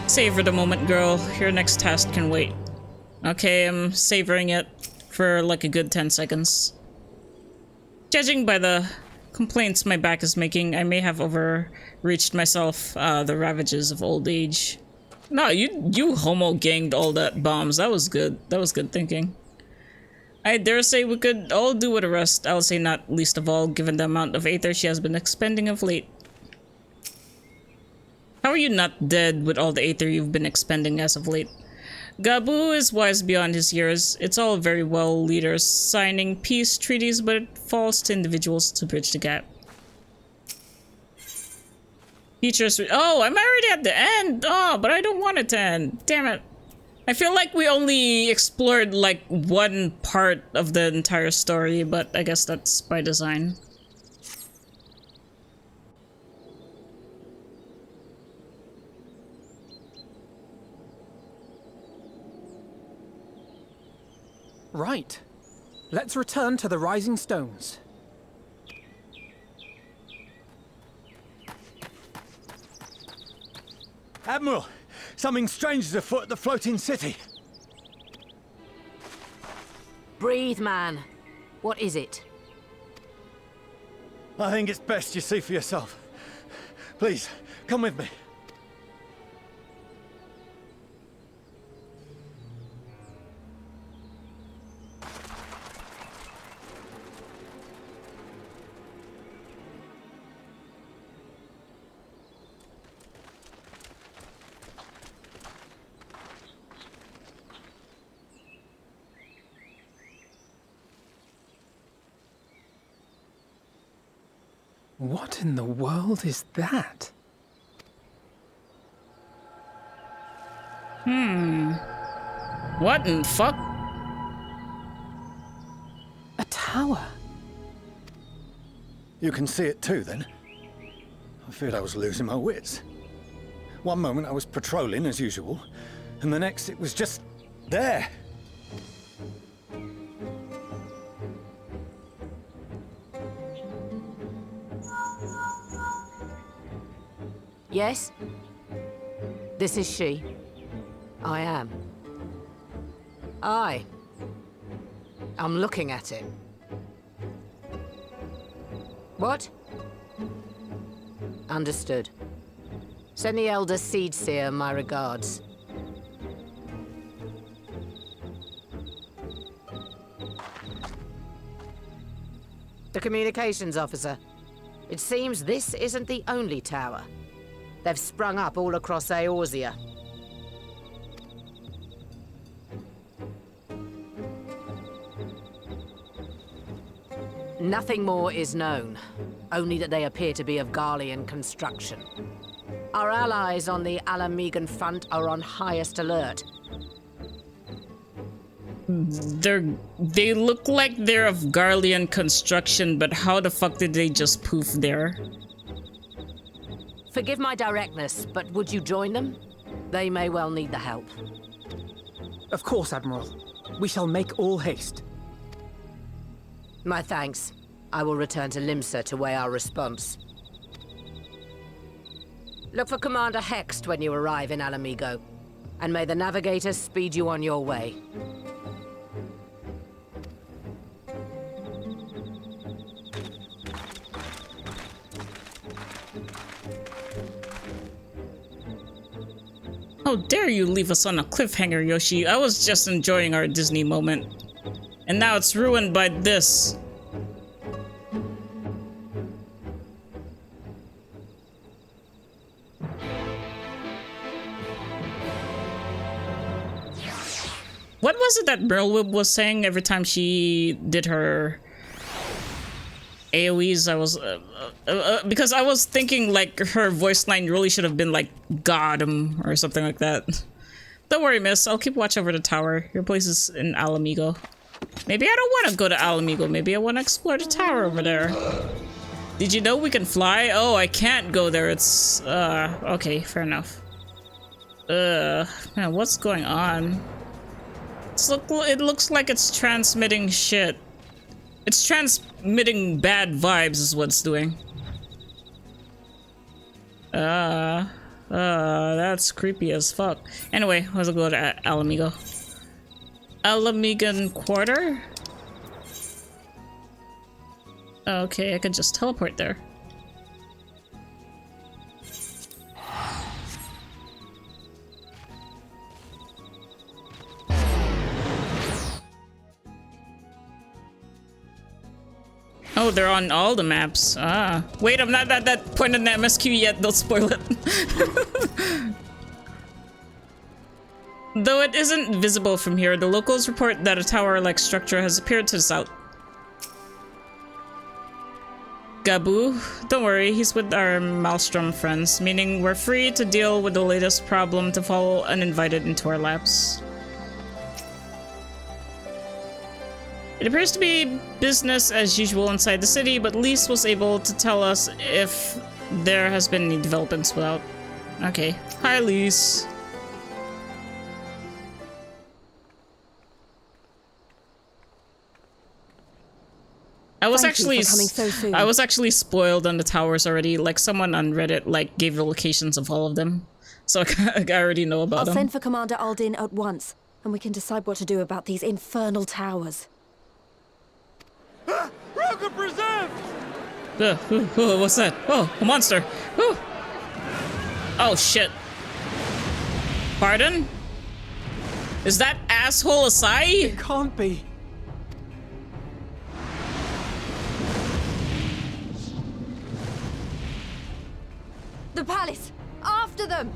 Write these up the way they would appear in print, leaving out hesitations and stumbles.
Savor the moment, girl. Your next task can wait. Okay, I'm savoring it for like a good 10 seconds. Judging by the complaints my back is making, I may have overreached myself, the ravages of old age. No, you homo-ganged all that bombs. That was good. That was good thinking. I dare say we could all do with a rest. I'll say not least of all, given the amount of aether she has been expending of late. How are you not dead with all the aether you've been expending as of late? Gabu is wise beyond his years. It's all very well leaders signing peace treaties, but it falls to individuals to bridge the gap. Features. Oh, I'm already at the end. Oh, but I don't want it to end. Damn it. I feel like we only explored like one part of the entire story, but I guess that's by design. Right. Let's return to the Rising Stones. Admiral, something strange is afoot at the floating city. Breathe, man. What is it? I think it's best you see for yourself. Please, come with me. What in the world is that? What in fuck? A tower. You can see it too, then? I feared I was losing my wits. One moment I was patrolling as usual, and the next it was just there. Yes? This is she. I am. I'm looking at it. What? Understood. Send the Elder Seedseer my regards. The communications officer. It seems this isn't the only tower. They've sprung up all across Eorzea. Nothing more is known, only that they appear to be of Garlean construction. Our allies on the Alamegan front are on highest alert. They look like they're of Garlean construction, but how the fuck did they just poof there? Forgive my directness, but would you join them? They may well need the help. Of course, Admiral. We shall make all haste. My thanks. I will return to Limsa to weigh our response. Look for Commander Hext when you arrive in Alamigo, and may the Navigator speed you on your way. How dare you leave us on a cliffhanger, Yoshi? I was just enjoying our Disney moment. And now it's ruined by this. What was it that Merlwib was saying every time she did her AoEs? I was because I was thinking like her voice line really should have been like "got him" or something like that. Don't worry, miss. I'll keep watch over the tower. Your place is in Alamigo. Maybe I don't want to go to Alamigo. Maybe I want to explore the tower over there. Did you know we can fly? Oh, I can't go there. It's okay, fair enough. Man, what's going on? It looks like it's transmitting shit. It's transmitting bad vibes is what it's doing. That's creepy as fuck. Anyway, let's go to Alamigo. Alamigan Quarter? Okay, I could just teleport there. Oh, they're on all the maps. Ah. Wait, I'm not at that point in the MSQ yet. Don't spoil it. Though it isn't visible from here, the locals report that a tower-like structure has appeared to the south. Gabu? Don't worry, he's with our Maelstrom friends, meaning we're free to deal with the latest problem to follow uninvited into our labs. It appears to be business as usual inside the city, but Lise was able to tell us if there has been any developments without. Okay. Hi, Lise. I was actually spoiled on the towers already. Like someone on Reddit like gave the locations of all of them, so I already know about them. I'll send for Commander Aldin at once, and we can decide what to do about these infernal towers. Rogue preserved! What's that? Oh, a monster! Oh shit! Pardon? Is that asshole Asai? It can't be. The palace! After them!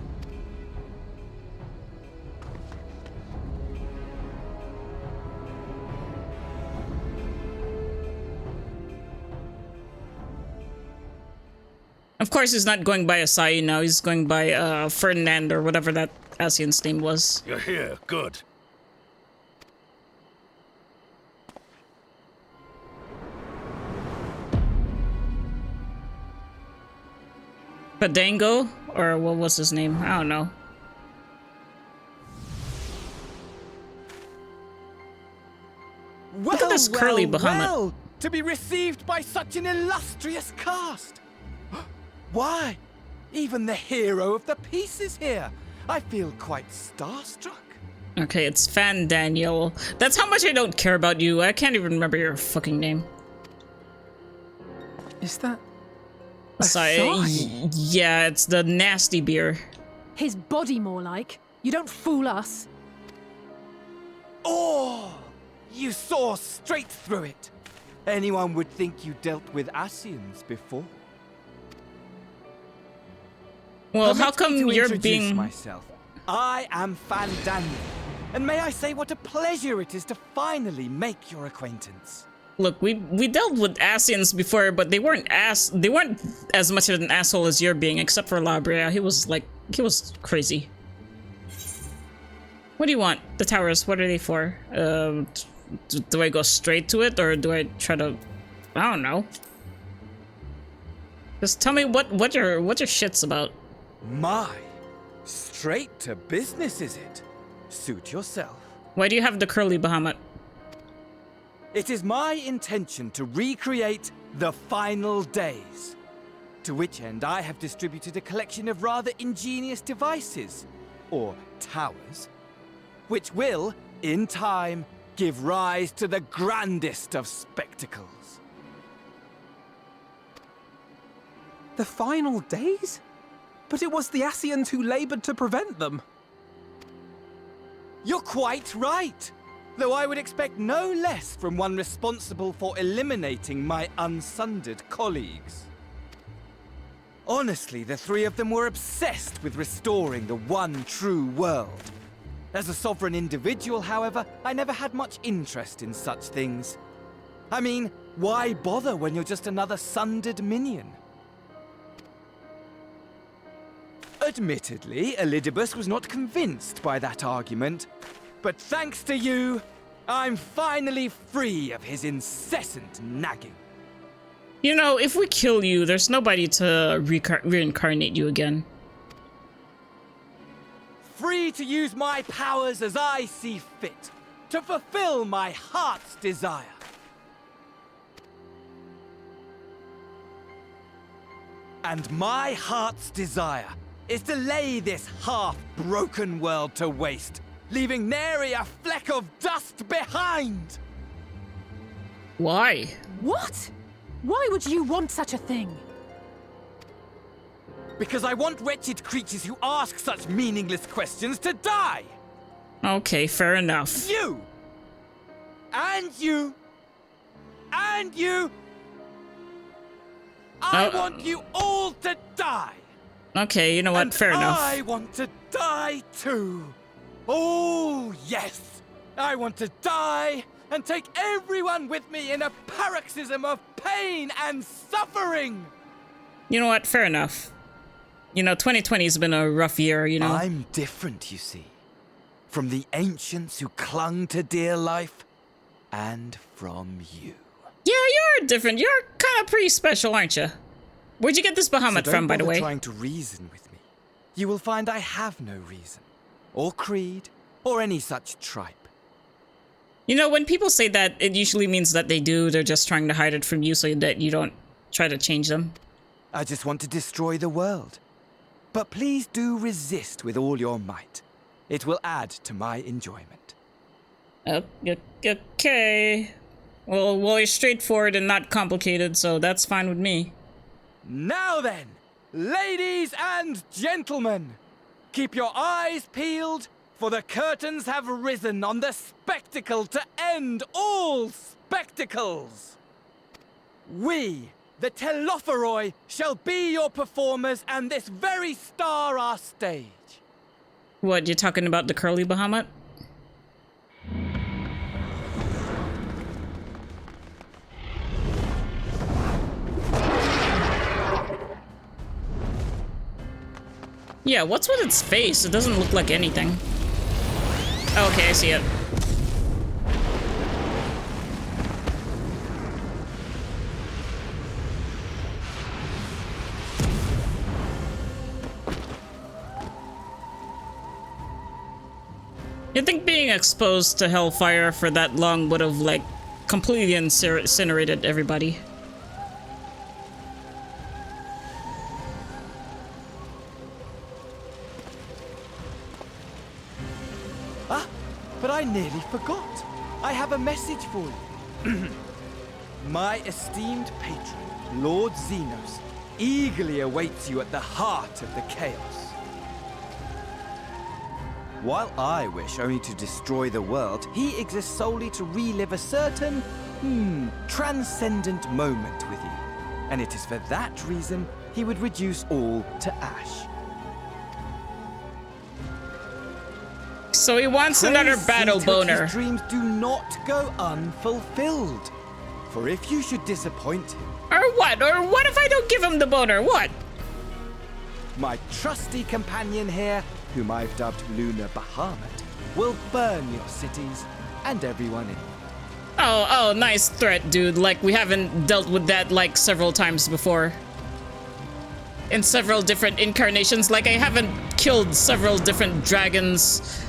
Of course, he's not going by Asai now. He's going by Ferdinand or whatever that Asian's name was. You're here. Good. Padango? Or what was his name? I don't know. Look at this curly Bahamut. To be received by such an illustrious cast. Why? Even the hero of the piece is here. I feel quite starstruck. Okay, it's Fan Daniel. That's how much I don't care about you. I can't even remember your fucking name. Is that... Asai? Yeah, it's the nasty beer. His body, more like. You don't fool us. Oh! You saw straight through it. Anyone would think you dealt with Asians before. Well, how Permit come me to you're introduce being... myself. I am Fan Daniel, and may I say what a pleasure it is to finally make your acquaintance. Look, we dealt with Asians before, but they weren't as much of an asshole as you're being, except for Labria. He was crazy. What do you want? The towers, what are they for? Do I go straight to it, or do I try to... I don't know. Just tell me what your shit's about. My, straight to business is it? Suit yourself. Why do you have the curly Bahamut? It is my intention to recreate the final days. To which end I have distributed a collection of rather ingenious devices, or towers, which will, in time, give rise to the grandest of spectacles. The final days? But it was the Asians who labored to prevent them. You're quite right, though I would expect no less from one responsible for eliminating my unsundered colleagues. Honestly, the three of them were obsessed with restoring the one true world. As a sovereign individual, however, I never had much interest in such things. I mean, why bother when you're just another sundered minion? Admittedly, Elidibus was not convinced by that argument, but thanks to you, I'm finally free of his incessant nagging. You know, if we kill you, there's nobody to reincarnate you again. Free to use my powers as I see fit, to fulfill my heart's desire. And my heart's desire is to lay this half-broken world to waste, leaving nary a fleck of dust behind! Why? What? Why would you want such a thing? Because I want wretched creatures who ask such meaningless questions to die! Okay, fair enough. You! And you! And you! I want you all to die! Okay, you know what? And Fair enough. I want to die too! Oh, yes! I want to die and take everyone with me in a paroxysm of pain and suffering! You know what? Fair enough. You know, 2020's been a rough year, you know? I'm different, you see. From the ancients who clung to dear life, and from you. Yeah, you're different. You're kind of pretty special, aren't you? Where'd you get this Bahamut So from, by the don't bother way? trying to reason with me. You will find I have no reason, or creed, or any such tripe. You know, when people say that, it usually means that they do. They're just trying to hide it from you so that you don't try to change them. I just want to destroy the world. But please do resist with all your might. It will add to my enjoyment. Okay. Well, you're straightforward and not complicated, so that's fine with me. Now then, ladies and gentlemen, keep your eyes peeled, for the curtains have risen on the spectacle to end all spectacles. We, the Telophoroi, shall be your performers, and this very star our stage. What, you're talking about the curly Bahamut? Yeah, what's with its face? It doesn't look like anything. Okay, I see it. You'd think being exposed to hellfire for that long would have, like, completely incinerated everybody. Ah, but I nearly forgot. I have a message for you. My esteemed patron, Lord Xenos, eagerly awaits you at the heart of the chaos. While I wish only to destroy the world, he exists solely to relive a certain, transcendent moment with you. And it is for that reason he would reduce all to ash. So he wants another Praise battle Zetok's boner. dreams do not go unfulfilled. For if you should disappoint him, Or what? Or what if I don't give him the boner? What? my trusty companion here, whom I've dubbed Lunar Bahamut, will burn your cities and everyone in them. Oh, nice threat, dude. Like, we haven't dealt with that, like, several times before. In several different incarnations. Like, I haven't killed several different dragons.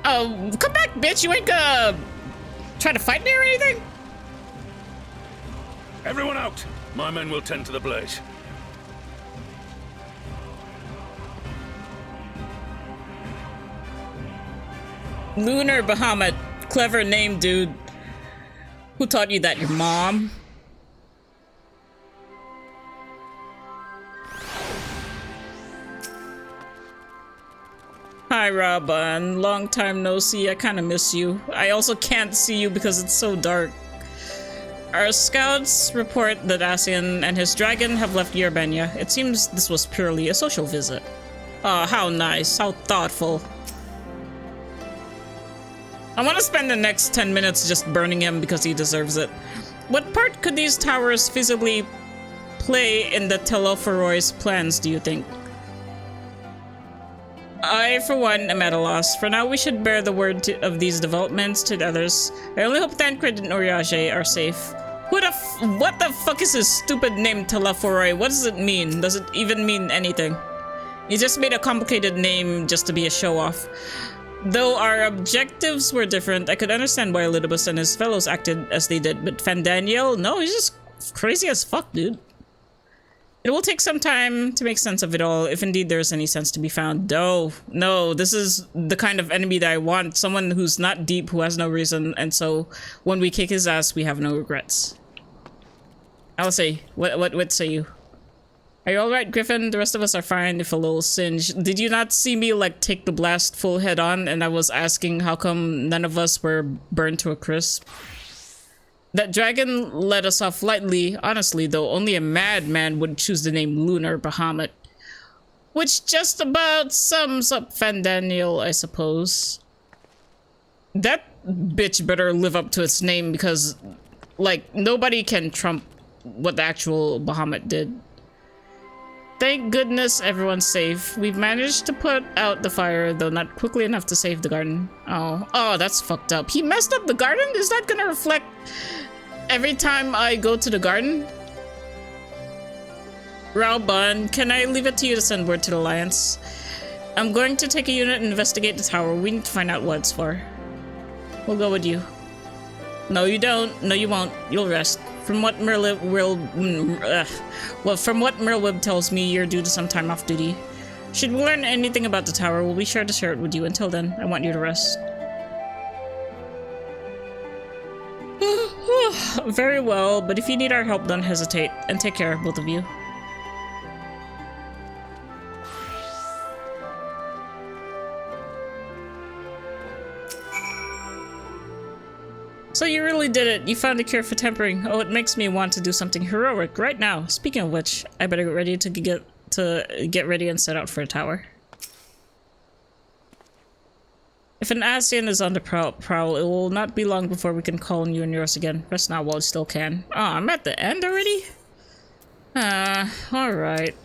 Oh, come back, bitch. You ain't gonna try to fight me or anything? Everyone out! My men will tend to the blaze. Lunar Bahamut. Clever name, dude. Who taught you that? Your mom? Hi, Robin. Long time no see. I kind of miss you. I also can't see you because it's so dark. Our scouts report that Asian and his dragon have left Yerbenya. It seems this was purely a social visit. Oh, how nice. How thoughtful. I want to spend the next 10 minutes just burning him because he deserves it. What part could these towers feasibly play in the Telophoroi's plans, do you think? I, for one, am at a loss. For now, we should bear the word of these developments to the others. I only hope Tancred and Uriaje are safe. What the fuck is this stupid name Telophoroi? What does it mean? Does it even mean anything? You just made a complicated name just to be a show-off. Though our objectives were different, I could understand why Elidibus and his fellows acted as they did, but Fandaniel? No, he's just crazy as fuck, dude. It will take some time to make sense of it all, if indeed there is any sense to be found. No, this is the kind of enemy that I want. Someone who's not deep, who has no reason, and so when we kick his ass, we have no regrets. I'll say, what say you? Are you alright, Griffin? The rest of us are fine, if a little singed. Did you not see me, like, take the blast full head on, and I was asking how come none of us were burned to a crisp? That dragon let us off lightly. Honestly, though, only a madman would choose the name Lunar Bahamut. Which just about sums up Fandaniel, I suppose. That bitch better live up to its name because, like, nobody can trump what the actual Bahamut did. Thank goodness everyone's safe. We've managed to put out the fire, though not quickly enough to save the garden. Oh, that's fucked up. He messed up the garden? Is that gonna reflect every time I go to the garden? Raoban, can I leave it to you to send word to the Alliance? I'm going to take a unit and investigate the tower. We need to find out what it's for. We'll go with you. No, you don't. No, you won't. You'll rest. From what Merlwib tells me, you're due to some time off duty. Should we learn anything about the tower, we'll be sure to share it with you. Until then, I want you to rest. Very well, but if you need our help, don't hesitate. And take care, both of you. So you really did it. You found a cure for tempering. Oh, it makes me want to do something heroic right now. Speaking of which, I better get ready to get ready and set out for a tower. If an Asian is on the prowl, it will not be long before we can call on you and yours again. Rest now while you still can. Oh, I'm at the end already? Alright.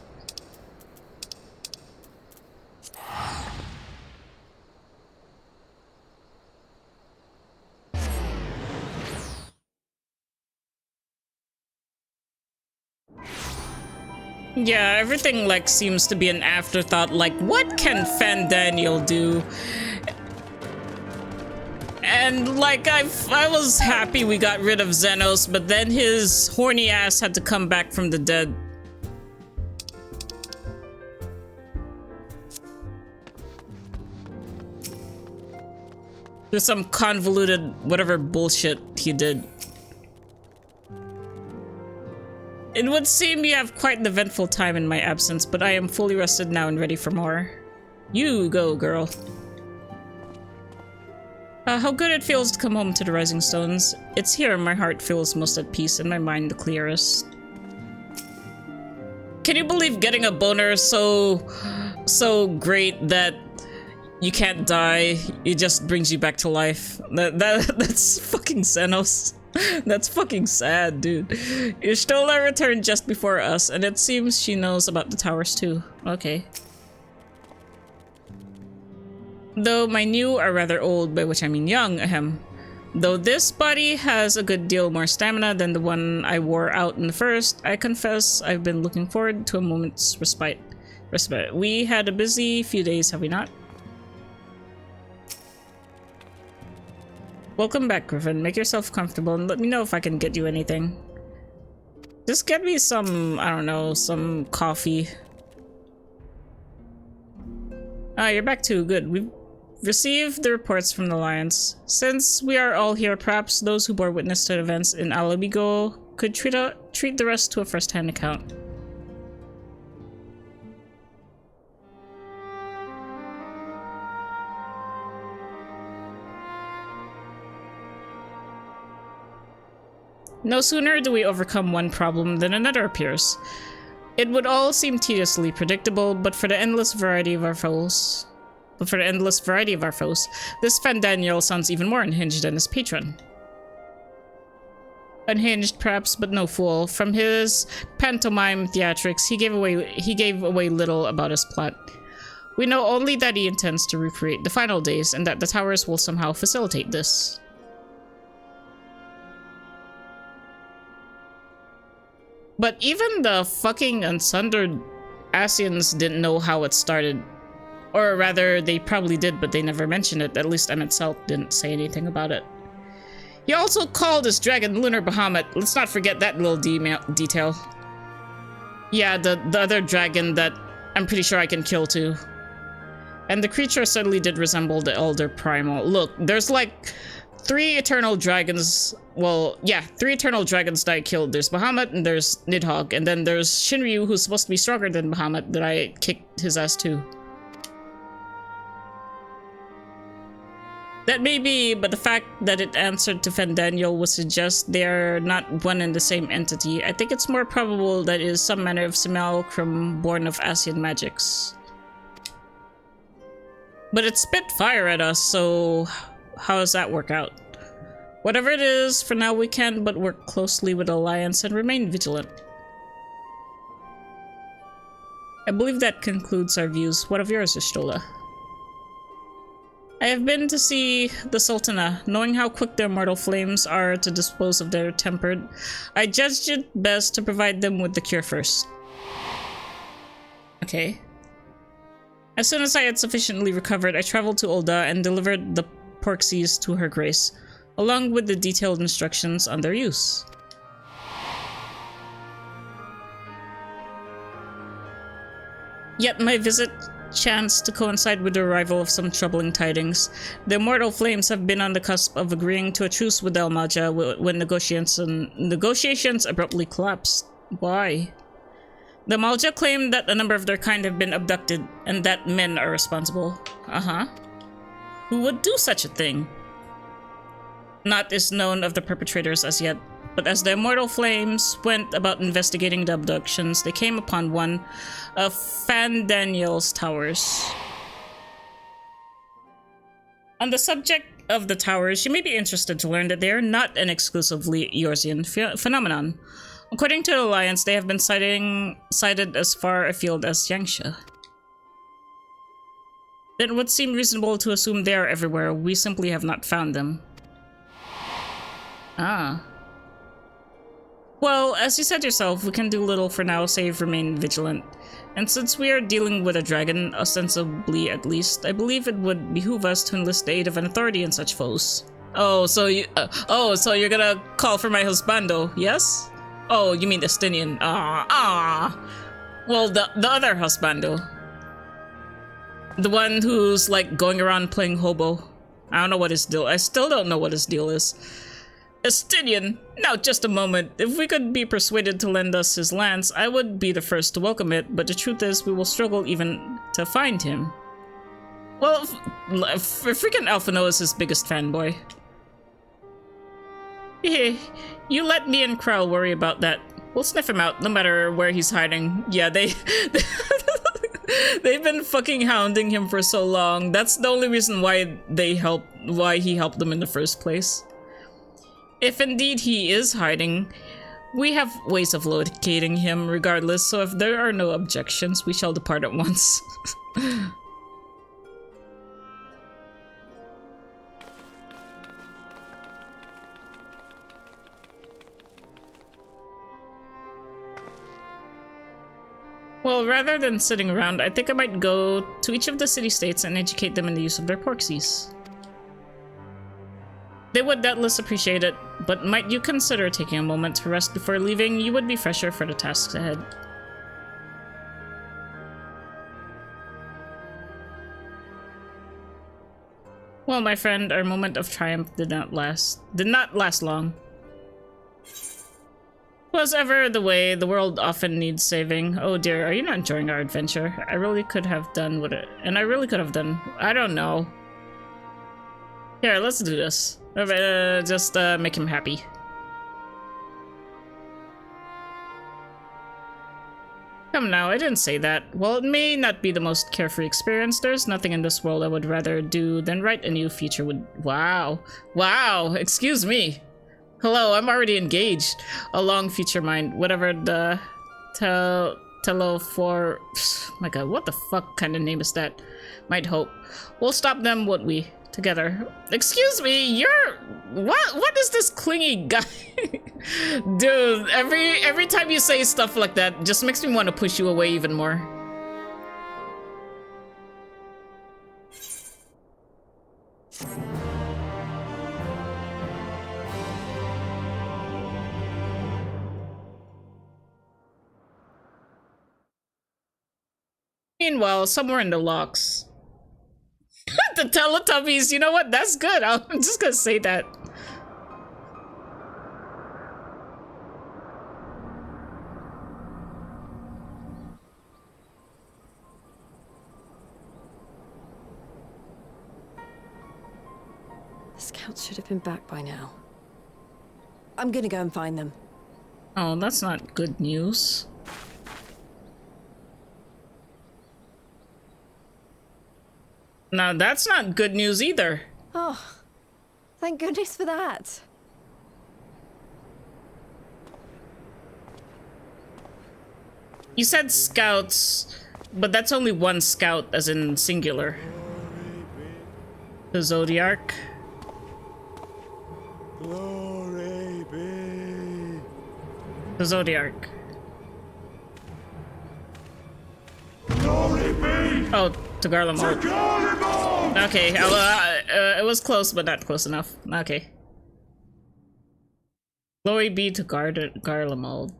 Yeah, everything, like, seems to be an afterthought. Like, what can Fandaniel do? And, like, I was happy we got rid of Xenos, but then his horny ass had to come back from the dead. There's some convoluted whatever bullshit he did. It would seem you have quite an eventful time in my absence, but I am fully rested now and ready for more. You go, girl. How good it feels to come home to the Rising Stones. It's here my heart feels most at peace and my mind the clearest. Can you believe getting a boner so great that you can't die? It just brings you back to life. That's fucking Xenos. That's fucking sad, dude. Ishtola returned just before us, and it seems she knows about the towers too. Okay. Though my new are rather old, by which I mean young, ahem. Though this body has a good deal more stamina than the one I wore out in the first, I confess I've been looking forward to a moment's respite. We had a busy few days, have we not? Welcome back, Griffin. Make yourself comfortable and let me know if I can get you anything. Just get me some, I don't know, some coffee. Ah, you're back too. Good. We've received the reports from the Alliance. Since we are all here, perhaps those who bore witness to the events in Alamigo could treat the rest to a first-hand account. No sooner do we overcome one problem than another appears. It would all seem tediously predictable, but for the endless variety of our foes. This Fandaniel sounds even more unhinged than his patron. Unhinged, perhaps, but no fool. From his pantomime theatrics, he gave away little about his plot. We know only that he intends to recreate the final days, and that the towers will somehow facilitate this. But even the fucking unsundered Asians didn't know how it started. Or rather, they probably did, but they never mentioned it. At least Emmett Self didn't say anything about it. He also called his dragon Lunar Bahamut. Let's not forget that little detail. Yeah, the other dragon that I'm pretty sure I can kill too. And the creature certainly did resemble the Elder Primal. Look, there's like 3 eternal dragons. Well, yeah, 3 eternal dragons that I killed. There's Bahamut and there's Nidhogg. And then there's Shinryu, who's supposed to be stronger than Bahamut, that I kicked his ass too. That may be, but the fact that it answered to Fandaniel would suggest they're not one and the same entity. I think it's more probable that it is some manner of simulacrum born of Asian magics. But it spit fire at us, so how does that work out? Whatever it is, for now we can but work closely with the Alliance and remain vigilant. I believe that concludes our views. What of yours, Ishtola? I have been to see the Sultana. Knowing how quick their mortal flames are to dispose of their tempered, I judged it best to provide them with the cure first. Okay. As soon as I had sufficiently recovered, I traveled to Ul'dah and delivered the Porxies to Her Grace, along with the detailed instructions on their use. Yet my visit chanced to coincide with the arrival of some troubling tidings. The Immortal Flames have been on the cusp of agreeing to a truce with Almaja when negotiations abruptly collapsed. Why? The Malja claim that a number of their kind have been abducted and that men are responsible. Who would do such a thing? Not is known of the perpetrators as yet, but as the Immortal Flames went about investigating the abductions, they came upon one of Fandaniel's towers. On the subject of the towers, you may be interested to learn that they are not an exclusively Eorzean phenomenon. According to the Alliance, they have been sighted as far afield as Yangsha. Then it would seem reasonable to assume they are everywhere. We simply have not found them. Well, as you said yourself, we can do little for now save remain vigilant. And since we are dealing with a dragon, ostensibly at least, I believe it would behoove us to enlist the aid of an authority in such foes. Oh, so you're gonna call for my husbando, yes? Oh, you mean the Stinian. Well, the other husbando. The one who's like going around playing hobo. I don't know what his deal. I still don't know what his deal is. Estinian, now just a moment. If we could be persuaded to lend us his lance, I would be the first to welcome it, but the truth is we will struggle even to find him. Well, freaking Alphino is his biggest fanboy. You let me and Krell worry about that. We'll sniff him out, no matter where he's hiding. Yeah, they've been fucking hounding him for so long. That's the only reason why he helped them in the first place. If indeed he is hiding, we have ways of locating him regardless, so if there are no objections, we shall depart at once. Well, rather than sitting around, I think I might go to each of the city-states and educate them in the use of their Porxies. They would doubtless appreciate it, but might you consider taking a moment to rest before leaving? You would be fresher for the tasks ahead. Well, my friend, our moment of triumph did not last long. Was ever the way, the world often needs saving. Oh dear, are you not enjoying our adventure? I really could have done with it, and I really could have done. I don't know. Here, let's do this. Just make him happy. Come now, I didn't say that. While it may not be the most carefree experience, there's nothing in this world I would rather do than write a new feature with— Wow. Wow, excuse me. Hello, I'm already engaged. A long feature mind, whatever the for— my god, what the fuck kind of name is that? Might hope. We'll stop them, won't we? Together. Excuse me, you're— what is this clingy guy? Dude, every time you say stuff like that, just makes me want to push you away even more. Meanwhile, somewhere in the locks. The Teletubbies, you know what? That's good. I'm just gonna say that. The scouts should have been back by now. I'm gonna go and find them. Oh, that's not good news. No, that's not good news either. Oh, thank goodness for that. You said scouts, but that's only one scout, as in singular. The Zodiac. Glory be. The Zodiac. Glory be Oh, to Garlemald. to Garlemald! Okay, it was close, but not close enough. Okay. Glory be to Garlemald.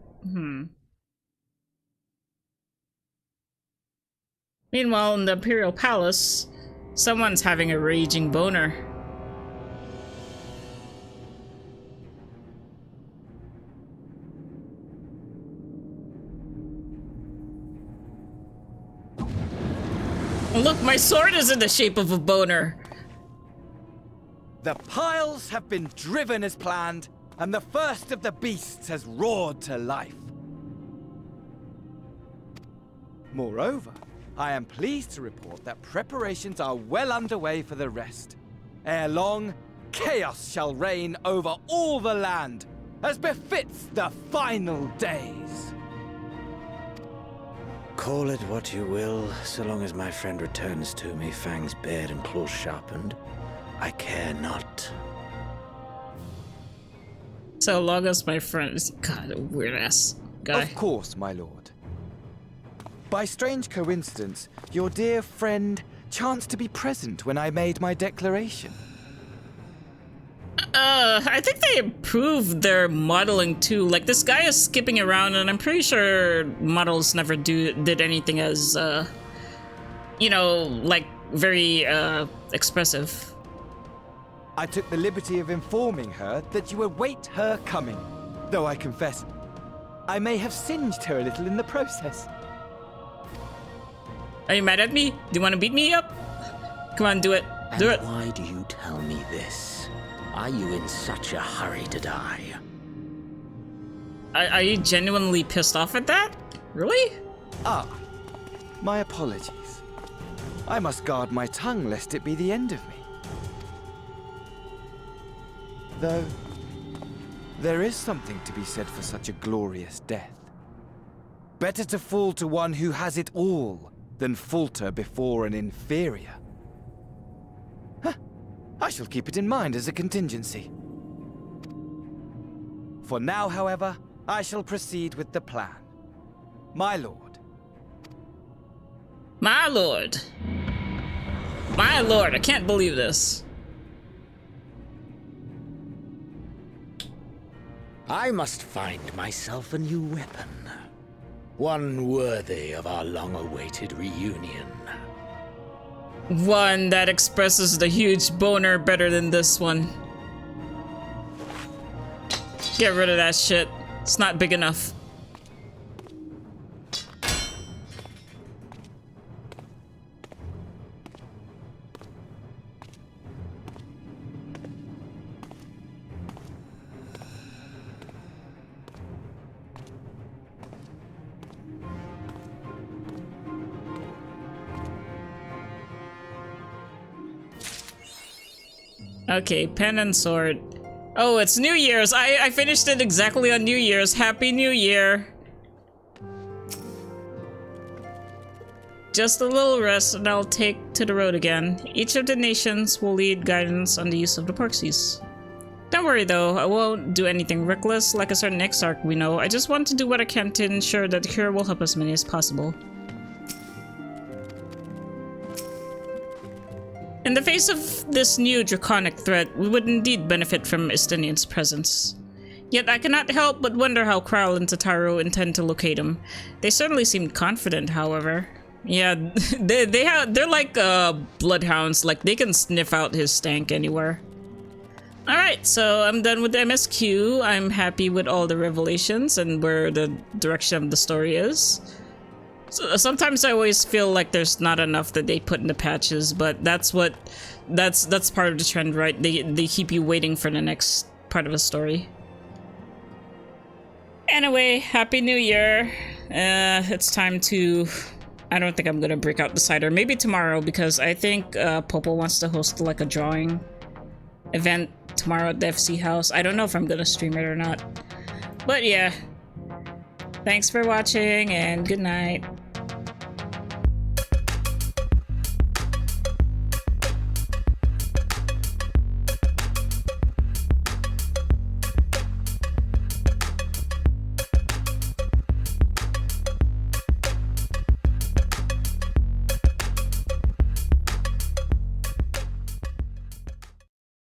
Meanwhile, in the Imperial Palace, someone's having a raging boner. Look, my sword is in the shape of a boner. The piles have been driven as planned, and the first of the beasts has roared to life. Moreover, I am pleased to report that preparations are well underway for the rest. Ere long, chaos shall reign over all the land, as befits the final days. Call it what you will, so long as my friend returns to me, fangs bared and claws sharpened. I care not. So long as my friend is, God, a weird ass guy. Of course, my lord. By strange coincidence, your dear friend chanced to be present when I made my declaration. I think they improved their modeling too. Like, this guy is skipping around, and I'm pretty sure models never did anything as, you know, like, very, expressive. I took the liberty of informing her that you await her coming, though I confess, I may have singed her a little in the process. Are you mad at me? Do you want to beat me up? Come on, do it. Do it. Why do you tell me this? Are you in such a hurry to die? Are you genuinely pissed off at that? Really? Ah, my apologies. I must guard my tongue lest it be the end of me. Though, there is something to be said for such a glorious death. Better to fall to one who has it all than falter before an inferior. Huh. I shall keep it in mind as a contingency. For now, however, I shall proceed with the plan. My lord. My lord. My lord, I can't believe this. I must find myself a new weapon. One worthy of our long-awaited reunion. One that expresses the huge boner better than this one. Get rid of that shit. It's not big enough. Okay, pen and sword. Oh, it's New Year's. I finished it exactly on New Year's. Happy New Year. Just a little rest and I'll take to the road again. Each of the nations will lead guidance on the use of the proxies. Don't worry though, I won't do anything reckless like a certain exarch we know. I just want to do what I can to ensure that the cure will help as many as possible. In the face of this new draconic threat, we would indeed benefit from Estinian's presence. Yet I cannot help but wonder how Kral and Tataru intend to locate him. They certainly seemed confident, however. Yeah, they're like bloodhounds. Like they can sniff out his stank anywhere. All right, so I'm done with the MSQ. I'm happy with all the revelations and where the direction of the story is. So, sometimes I always feel like there's not enough that they put in the patches, but that's part of the trend, right? They keep you waiting for the next part of a story. Anyway, Happy New Year. It's time to... I don't think I'm gonna break out the cider. Maybe tomorrow, because I think Popo wants to host like a drawing event tomorrow at the FC house. I don't know if I'm gonna stream it or not. But yeah. Thanks for watching and good night.